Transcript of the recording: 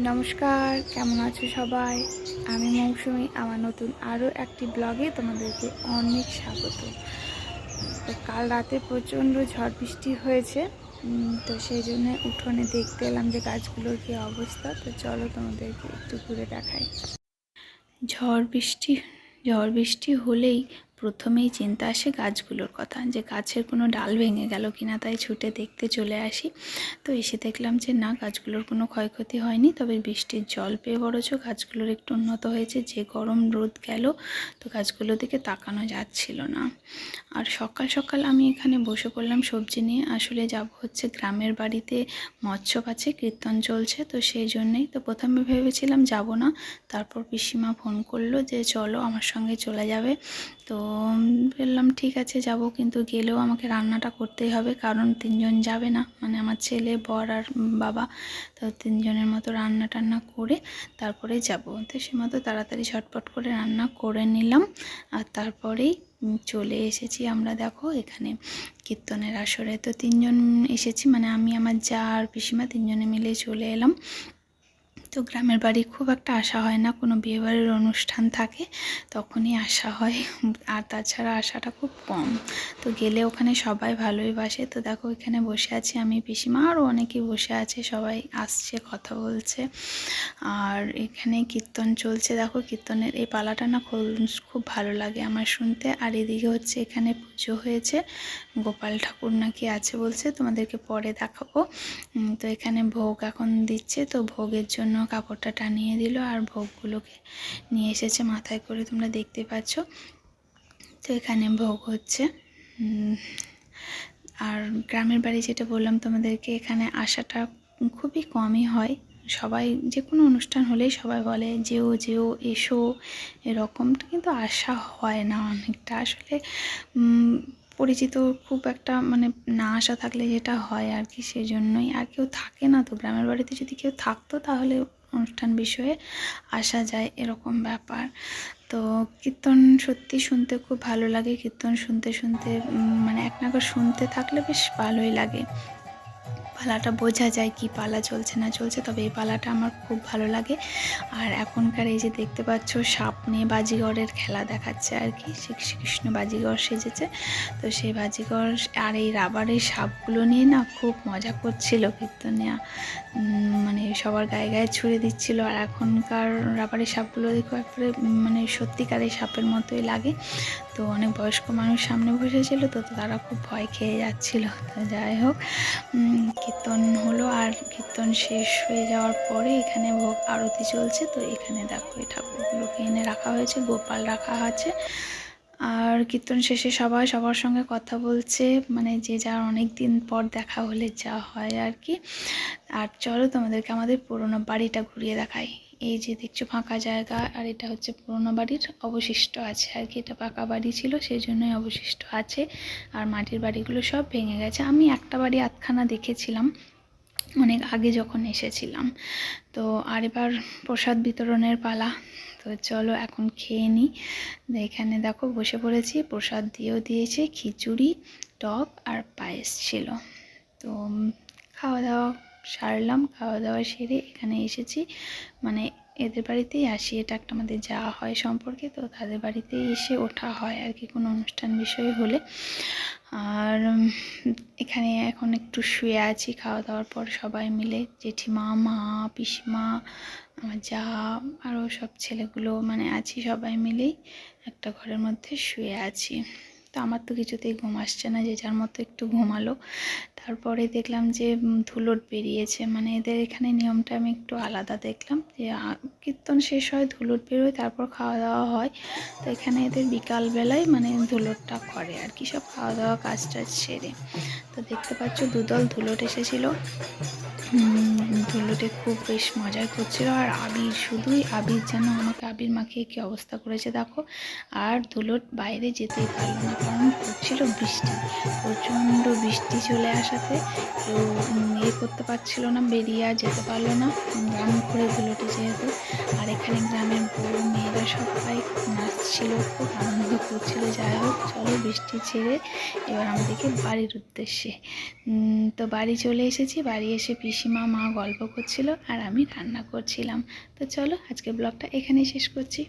নমস্কার, কেমন আছো সবাই? আমি মৌসুমি। আমার নতুন আরও একটি ব্লগে তোমাদেরকে অনেক স্বাগত। তো কাল রাতে প্রচণ্ড ঝড় বৃষ্টি হয়েছে, তো সেই জন্য উঠোনে দেখতে এলাম যে গাছগুলোর কী অবস্থা। তো চলো তোমাদেরকে একটু ঘুরে দেখাই। ঝড় বৃষ্টি হলেই প্রথমেই চিন্তা আসে গাছগুলোর কথা, যে গাছের কোনো ডাল ভেঙে গেল কিনা। তাই ছুটে দেখতে চলে আসি। তো এসে দেখলাম যে না, গাছগুলোর কোনো ক্ষয়ক্ষতি হয়নি, তবে বৃষ্টির জল পেয়ে বরঞ্চ গাছগুলোর একটু উন্নত হয়েছে। যে গরম রোদ গেল, তো গাছগুলোর দিকে তাকানো যাচ্ছিল না। আর সকাল সকাল আমি এখানে বসে পড়লাম সবজি নিয়ে। আসলে যাব হচ্ছে গ্রামের বাড়িতে, মৎস্য আছে, কীর্তন চলছে, তো সেই জন্যেই। তো প্রথমে ভেবেছিলাম যাব না, তারপর পিসিমা ফোন করলো যে চলো আমার সঙ্গে চলে যাবে। তো বললাম ঠিক আছে যাব, কিন্তু গেলেও আমাকে রান্নাটা করতেই হবে, কারণ 3জন যাবে না, মানে আমার ছেলে, বর আর বাবা। তো 3জনের মতো রান্না টান্না করে তারপরে যাব। তো সে মতো তাড়াতাড়ি ঝটপট করে রান্না করে নিলাম, আর তারপরেই চলে এসেছি আমরা। দেখো এখানে কীর্তনের আসরে তো 3জন এসেছি, মানে আমি, আমার যা আর পিসিমা, 3জনে মিলে চলে এলাম। তো গ্রামের বাড়ি খুব একটা আসা হয় না, কোনো বিয়েবাড়ির অনুষ্ঠান থাকে তখনই আসা হয়, আর তাছাড়া আসাটা খুব কম। তো গেলে ওখানে সবাই ভালোই বাসে। তো দেখো এখানে বসে আছি আমি, পিসিমা, আরও অনেকেই বসে আছে, সবাই আসছে, কথা বলছে। আর এখানে কীর্তন চলছে। দেখো কীর্তনের এই পালাটা না খুব ভালো লাগে আমার শুনতে। আর এদিকে হচ্ছে এখানে পুজো হয়েছে, গোপাল ঠাকুর নাকি আছে বলছে, তোমাদেরকে পরে দেখাবো। তো এখানে ভোগ এখন দিচ্ছে, তো ভোগের জন্য কাপড়টা টানিয়ে দিল, আর ভোগগুলোকে নিয়ে এসেছে মাথায় করে, তোমরা দেখতে পাচ্ছ। তো এখানে ভোগ হচ্ছে। আর গ্রামের বাড়ি যেটা বললাম তোমাদেরকে, এখানে আসাটা খুবই কমই হয়। সবাই যে কোনো অনুষ্ঠান হলেই সবাই বলে যেও যেও, এসো, এরকমটা কিন্তু আসা হয় না অনেকটা। আসলে পরিচিত খুব একটা, মানে না আসা থাকলে যেটা হয় আর কি, সেই জন্যই। আর কেউ থাকে না তো গ্রামের বাড়িতে, যদি কেউ থাকতো তাহলে অনুষ্ঠান বিষয়ে আসা যায়, এরকম ব্যাপার। তো কীর্তন সত্যি শুনতে খুব ভালো লাগে। কীর্তন শুনতে শুনতে মানে এক নাগাড় শুনতে থাকলে বেশ ভালোই লাগে। পালাটা বোঝা যায় কি পালা চলছে না চলছে, তবে এই পালাটা আমার খুব ভালো লাগে। আর এখনকার এই যে দেখতে পাচ্ছ, সাপ নিয়ে বাজিগরের খেলা দেখাচ্ছে আর কি, শ্রীকৃষ্ণ বাজিগর সেজেছে। তো সেই বাজিগর আর এই রাবারের সাপগুলো নিয়ে না খুব মজা করছিল কীর্তনিয়া, মানে সবার গায়ে গায়ে ছুঁড়ে দিচ্ছিল। আর এখনকার রাবারের সাপগুলো দেখো একবারে মানে সত্যিকারের সাপের মতোই লাগে। তো অনেক বয়স্ক মানুষ সামনে বসেছিল, তো তারা খুব ভয় খেয়ে যাচ্ছিল। তো যাই হোক, কীর্তন হলো, আর কীর্তন শেষ হয়ে যাওয়ার পরে এখানে ভোগ আরতি চলছে। তো এখানে দেখো এই ঠাকুরগুলোকে এনে রাখা হয়েছে, গোপাল রাখা আছে। আর কীর্তন শেষে সবাই সবার সঙ্গে কথা বলছে, মানে যে যার অনেক দিন পর দেখা হলে যা হয় আর কি। আর চলো তোমাদেরকে আমাদের পুরোনো বাড়িটা ঘুরিয়ে দেখাই। এই যে দেখছো ফাঁকা জায়গা, আর এটা হচ্ছে পুরোনো বাড়ির অবশিষ্ট আছে আর কি। এটা পাকা বাড়ি ছিল, সেই জন্যই অবশিষ্ট আছে। আর মাটির বাড়িগুলো সব ভেঙে গেছে। আমি একটা বাড়ি আধখানা দেখেছিলাম অনেক আগে যখন এসেছিলাম। তো আর এবার প্রসাদ বিতরণের পালা। তো চলো এখন খেয়ে নিই। এখানে দেখো বসে পড়েছি, প্রসাদ দিয়েও দিয়েছে, খিচুড়ি, টক আর পায়েস ছিল। তো খাওয়া দাওয়া সারলাম, খাওয়া দাওয়া সেরে এখানে এসেছি, মানে এদের বাড়িতেই আসি, এটা একটা আমাদের যাওয়া হয় সম্পর্কে, তো তাদের বাড়িতেই এসে ওঠা হয় আর কি কোনো অনুষ্ঠান বিষয় হলে। আর এখানে এখন একটু শুয়ে আছি খাওয়া দাওয়ার পর সবাই মিলে, জেঠিমা, মা, পিসিমা, আমার যা, আরও সব ছেলেগুলো, মানে আছি সবাই মিলেই একটা ঘরের মধ্যে শুয়ে আছি। তো আমার তো কিছুতেই ঘুম আসছে না, যে যার মতো একটু ঘুমালো। তারপরে দেখলাম যে ধুলোট বেরিয়েছে, মানে এদের এখানে নিয়মটা আমি একটু আলাদা দেখলাম, যে কীর্তন শেষ হয়, ধুলোট বেরোয়, তারপর খাওয়া দাওয়া হয়। তো এখানে এদের বিকালবেলায় মানে ধুলোটটা করে আর কি, সব খাওয়া দাওয়া কাজ টাজ সেরে। তো দেখতে পাচ্ছ দুদল ধুলোট এসেছিলো, ধুলোটে খুব বেশ মজা করছিল। আর আবির, শুধুই আবির, যেন আমাকে আবির মাখিয়ে কী অবস্থা করেছে দেখো। আর ধুলোট বাইরে যেতেই পারলো না, কারণ পড়ছিল বৃষ্টি, প্রচণ্ড বৃষ্টি চলে আসাতে কেউ করতে পারছিল না, বেরিয়ে আর যেতে পারলো না, গ্রাম ঘুরে ধুলোটে যেহেতু। আর এখানে গ্রামের বউ মেয়েরা সবাই নাচছিল, খুব আনন্দ করছিল। যাই হোক, চলো বৃষ্টি ছেড়ে এবার আমাদেরকে বাড়ির উদ্দেশ্যে। তো বাড়ি চলে এসেছি। বাড়ি এসে পিসিমা, মা গল্প করছে। হচ্ছিল আর আমি রান্না করছিলাম। তো চলো আজকে ব্লগটা এখানেই শেষ করছি।